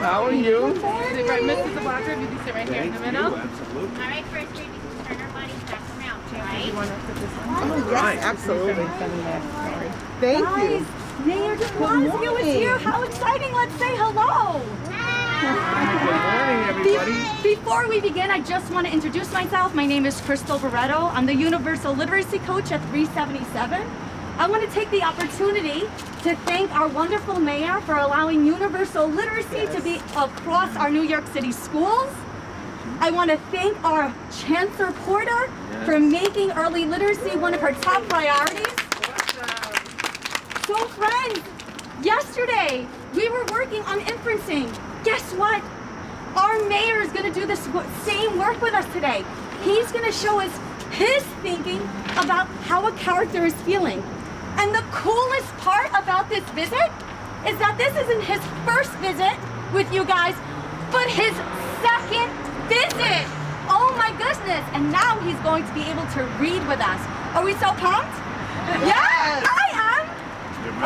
How are you? Sit right, Mrs. Zabaka, you can sit right here in the middle. Absolutely. All right, first grade, we can turn our bodies back around, right? You want to put this on? All right. Absolutely. Sorry. Thank Guys, you. Mayor de Blasio is here. How exciting. Let's say hello. Good morning, everybody. Before we begin, I just want to introduce myself. My name is Crystal Barretto. I'm the Universal Literacy Coach at 377. I want to take the opportunity to thank our wonderful mayor for allowing universal literacy to be across our New York City schools. I want to thank our Chancellor Porter for making early literacy one of her top priorities. So friends, yesterday we were working on inferencing. Guess what? Our mayor is going to do the same work with us today. He's going to show us his thinking about how a character is feeling. And the coolest part about this visit is that this isn't his first visit with you guys, but his second visit. Oh my goodness. And now he's going to be able to read with us. Are we so pumped? Yes, I am.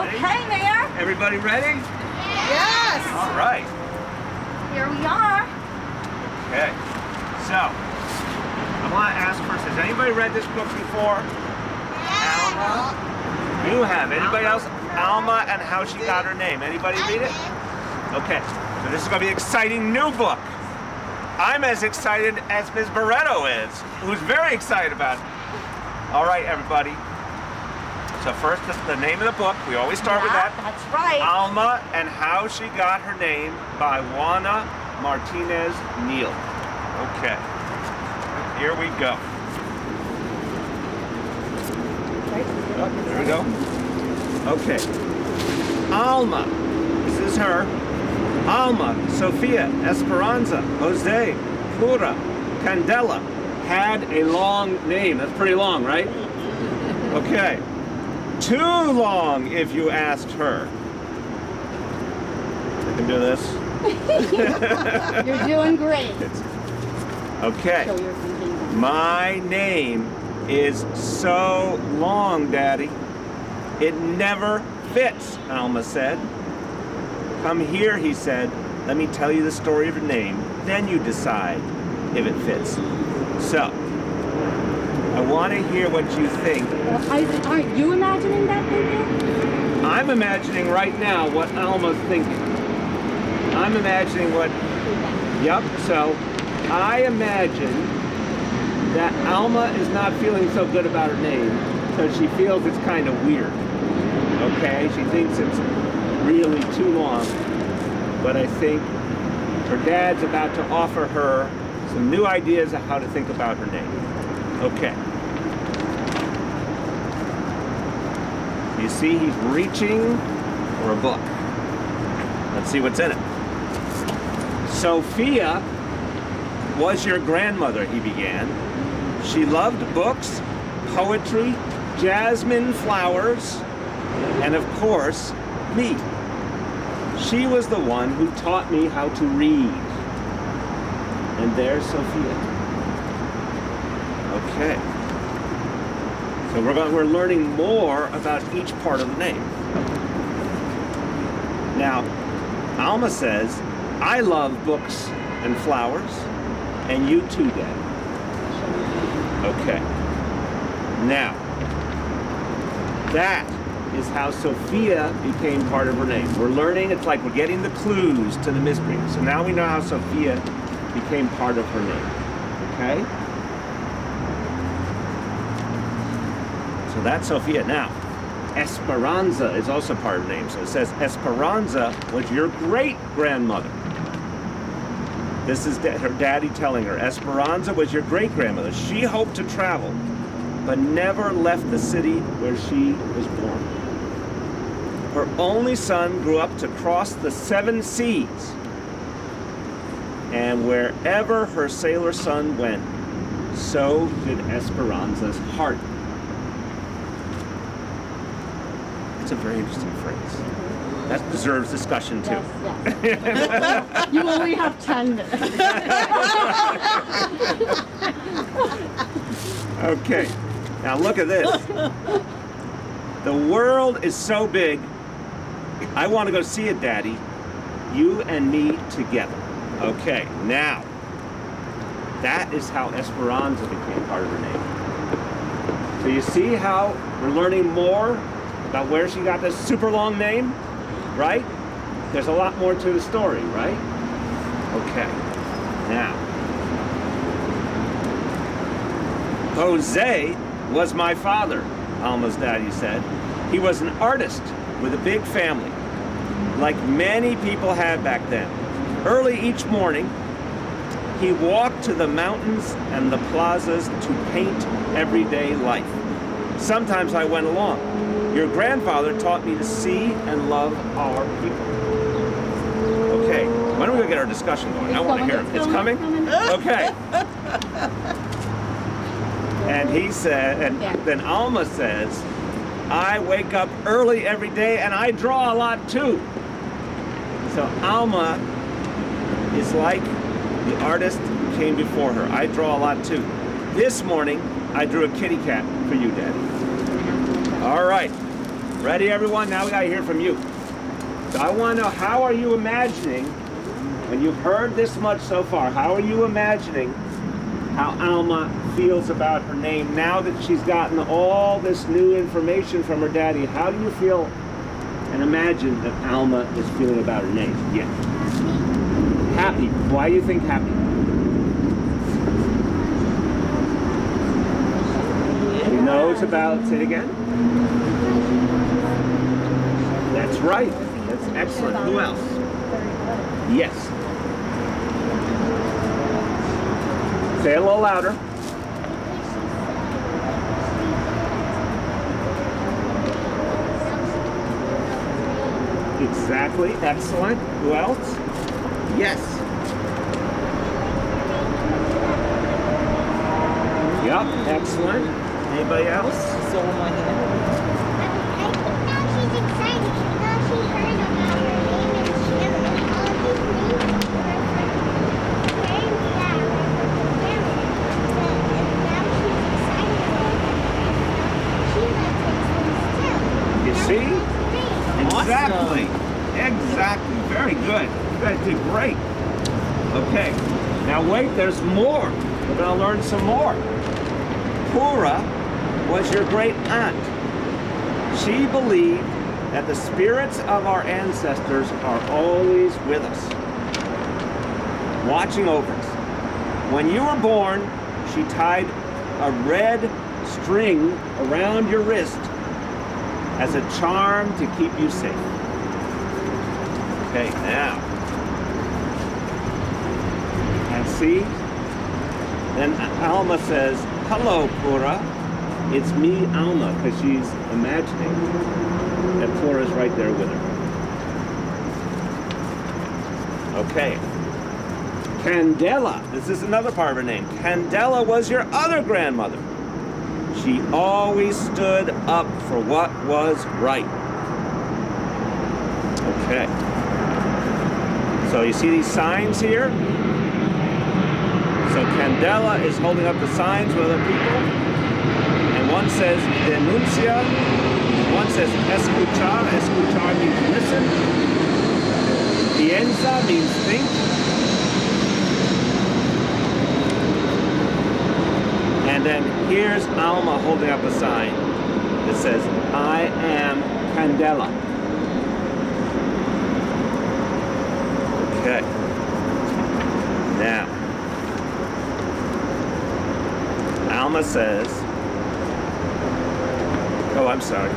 Okay, Mayor. Everybody ready? Yes. All right. Here we are. Okay. So, I want to ask first, has anybody read this book before? Alma? You have. Anybody else? Alma and How She Got Her Name. Anybody read it? Okay. So this is going to be an exciting new book. I'm as excited as Ms. Barretto is, who's very excited about it. All right, everybody. So first, the name of the book. We always start with that. That's right. Alma and How She Got Her Name by Juana Martinez Neal. Okay. Here we go. There we go. Okay. Alma. This is her. Alma, Sofia, Esperanza, Jose, Pura, Candela had a long name. That's pretty long, right? Okay. Too long, if you asked her. I can do this. You're doing great. Okay. So you're thinking. My name is so long, Daddy. It never fits, Alma said. Come here, he said. Let me tell you the story of your name. Then you decide if it fits. So, I want to hear what you think. Aren't you imagining that thinking? I'm imagining right now what Alma's thinking. I'm imagining what... Yep, so I imagine that Alma is not feeling so good about her name because she feels it's kind of weird. Okay, she thinks it's really too long. But I think her dad's about to offer her some new ideas of how to think about her name. Okay. You see, he's reaching for a book. Let's see what's in it. Sophia was your grandmother, he began. She loved books, poetry, jasmine flowers, and of course, me. She was the one who taught me how to read. And there's Sophia. Okay. So we're learning more about each part of the name. Now, Alma says, I love books and flowers, and you too, Dad. Okay. Now, that is how Sophia became part of her name. We're learning, it's like we're getting the clues to the mystery. So now we know how Sophia became part of her name. Okay? So that's Sophia. Now, Esperanza is also part of the name. So it says Esperanza was your great-grandmother. This is her daddy telling her. Esperanza was your great-grandmother. She hoped to travel, but never left the city where she was born. Her only son grew up to cross the 7 seas. And wherever her sailor son went, so did Esperanza's heart. That's a very interesting phrase. That deserves discussion too. Yes. You only have 10 minutes. Okay, now look at this. The world is so big. I want to go see it, Daddy. you and me together. Okay, now, that is how Esperanza became part of her name. So you see how we're learning more about where she got this super long name, right? There's a lot more to the story, right? Okay, now. Jose was my father, Alma's daddy said. He was an artist with a big family, like many people had back then. Early each morning, he walked to the mountains and the plazas to paint everyday life. Sometimes I went along. Your grandfather taught me to see and love our people. Okay, why don't we go get our discussion going? I want to hear it. It's coming? Okay. And he said, and then Alma says, I wake up early every day and I draw a lot too. So Alma is like the artist who came before her. I draw a lot too. This morning, I drew a kitty cat for you, Daddy. All right, ready everyone? Now we gotta hear from you. So I wanna know, how are you imagining, when you've heard this much so far, how are you imagining how Alma feels about her name now that she's gotten all this new information from her daddy? How do you feel and imagine that Alma is feeling about her name? Yeah. Happy. Why do you think happy? She knows about, say it again? That's right. That's excellent. Who else? Yes. Say it a little louder. Exactly. Excellent. Who else? Yes. Yep. Excellent. Anybody else? I think now she's excited. Now she heard about her name and she and all these names were for her parents that were for the family. And now she's excited about it. She likes things too. You see? Exactly. Awesome. Exactly. Very good. You guys did great. Okay. Now wait, there's more. We're going to learn some more. Pura was your great aunt. She believed that the spirits of our ancestors are always with us, watching over us. When you were born, she tied a red string around your wrist as a charm to keep you safe. Okay, now. And see? Then Alma says, hello, Pura. It's me, Alma, because she's imagining that Pura's right there with her. Okay. Candela. This is another part of her name. Candela was your other grandmother. She always stood up for what was right. Okay. So you see these signs here? So Candela is holding up the signs with other people. And one says denuncia, one says escuchar. Escuchar means listen. Piensa means think. And then here's Alma holding up a sign that says, I am Candela. Okay. Now, Alma says, oh, I'm sorry.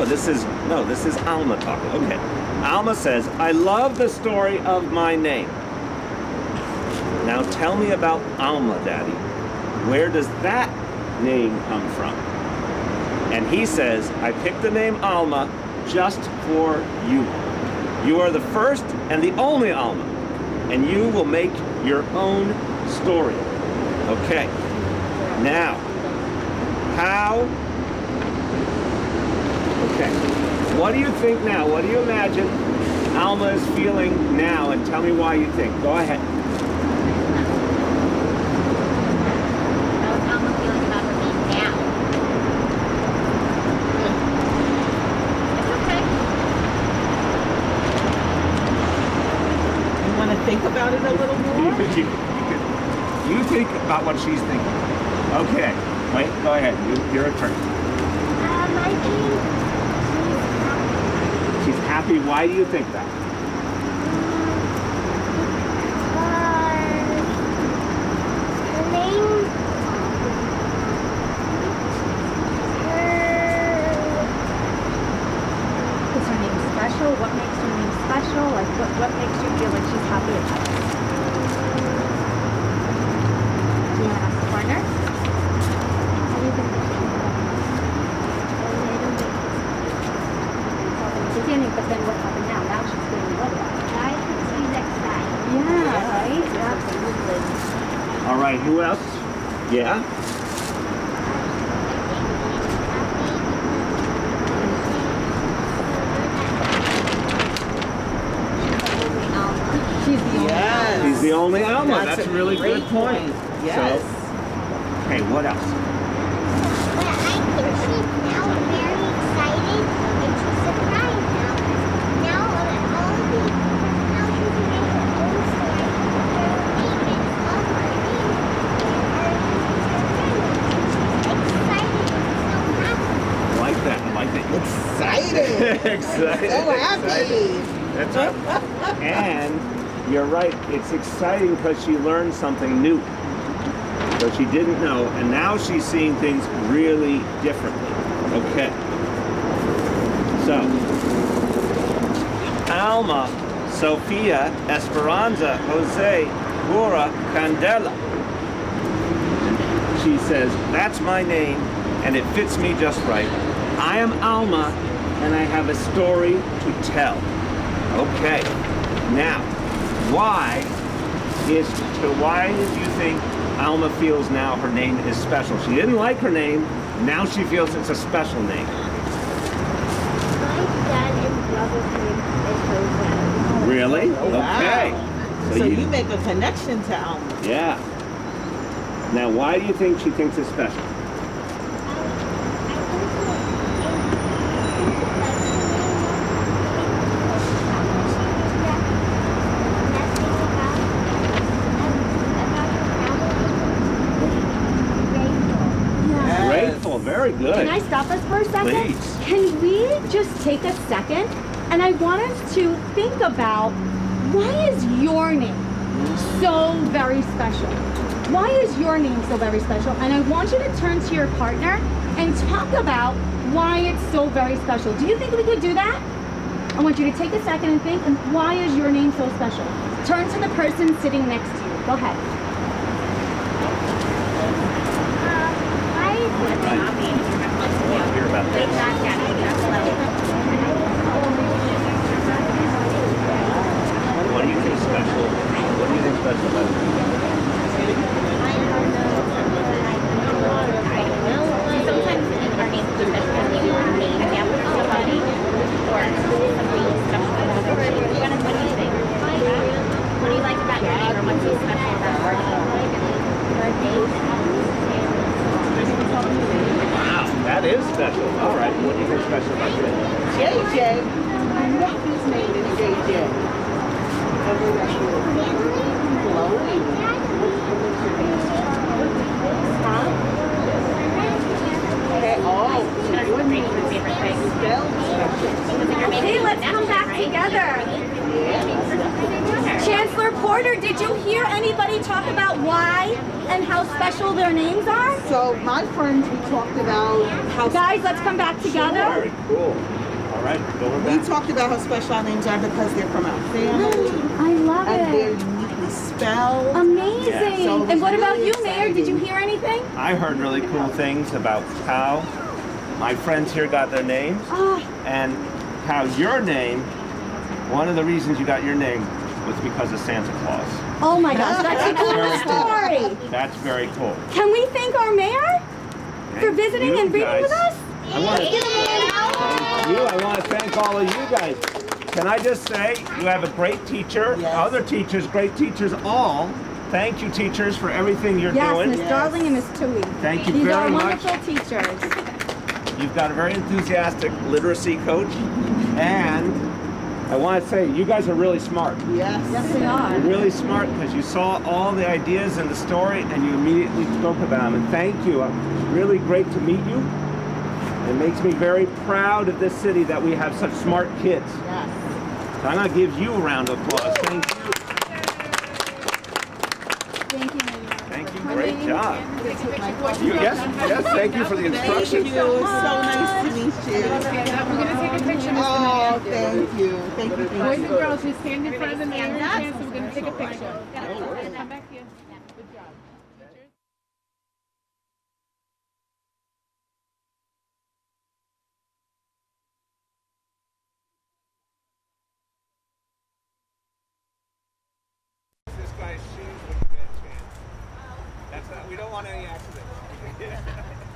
This is Alma talking. Okay. Alma says, I love the story of my name. Now tell me about Alma, Daddy. Where does that name come from? And he says, I picked the name Alma just for you. You are the first and the only Alma, and you will make your own story. Okay. Now, how? Okay. What do you think now? What do you imagine Alma is feeling now? And tell me why you think. Go ahead. How's Alma feeling about her name now? It's okay. kind of think about it a little more. You think about what she's thinking. Okay. Wait, go ahead. Your turn. I think She's happy. Why do you think that? her name, Is her name special? What makes her name special? Like, what makes you feel like she's happy about it? Do you want to ask the partner? How do you think that she's beginning, but then what happened now? Now she's feeling what about it? I think she's excited. Yeah, right? Absolutely. All right. Who else? Yeah. She's the only Yes. He's the only Alma. That's That's a a really great good point. Yes. So, okay, what else? But I think she's now very excited and she's surprised now. Now all the now she can make her own story. Her name is Alma. Excited and so happy. I like that. I like that. Excited. Excited. So happy. That's right. And you're right. It's exciting because she learned something new. So she didn't know, and now she's seeing things really differently. Okay. So, Alma, Sofia, Esperanza, Jose, Gura, Candela. She says, that's my name, and it fits me just right. I am Alma, and I have a story to tell. Okay. Now, why did you think Alma feels now her name is special? She didn't like her name. Now she feels it's a special name. My dad and brother's name is Jose. Really? Oh, wow. Okay. So you make a connection to Alma. Yeah. Now, why do you think she thinks it's special? Grateful. Very good. Can I stop us for a second? Please. Can we just take a second? And I want us to think about, why is your name so very special? Why is your name so very special? And I want you to turn to your partner and talk about why it's so very special. Do you think we could do that? I want you to take a second and think, and why is your name so special? Turn to the person sitting next to you. Go ahead. I want to hear about this. What do you think special? What do you think special about it? Sometimes our names are special because we want to name an example for somebody or something special about their name. What do you think? What do you like about your name, or what's so special about your name? Wow, that is special. All right, what do you think special about your name? JJ. My nephew's name is JJ. Okay, let's come back together. Chancellor Porter, did you hear anybody talk about why and how special their names are? So my friends, we talked about how Guys, let's come back together. Very cool. All right, going we back. talked about how special our names are because they're from our family I love and they're it. uniquely spelled. Amazing. Yeah. So it And what was about really you, Mayor? Did you hear anything? I heard really cool things about how my friends here got their names Oh, and how your name, one of the reasons you got your name was because of Santa Claus. oh my gosh, that's a cool Very cool. story. That's very cool. Can we thank our mayor for Thank visiting you and reading guys. with us? I want to thank you. I want to thank all of you guys. Can I just say, you have a great teacher, Yes. other teachers, great teachers, all. Thank you, teachers, for everything you're Yes, doing. Miss Darling and Miss Tui. Thank you These very are much. wonderful teachers. You've got a very enthusiastic literacy coach, and I want to say, you guys are really smart. Yes. Yes, we are. You're really smart because you saw all the ideas in the story and you immediately spoke about them. And thank you. It's really great to meet you. It makes me very proud of this city that we have such smart kids. Yes. So I'm going to give you a round of applause. Thank you. Thank you, Mayor. Thank you. Great job. Yes, thank you for the Thank instructions. you. It's so nice to meet you. We're going to take a picture, Mr. Oh, Mayor. thank you. Thank you. Boys and girls, just stand in front of the mayor and chancellor. We're going to take a picture. Come back here. Good job. This guy's shoes when you get a chance. That's not, we don't want any accidents.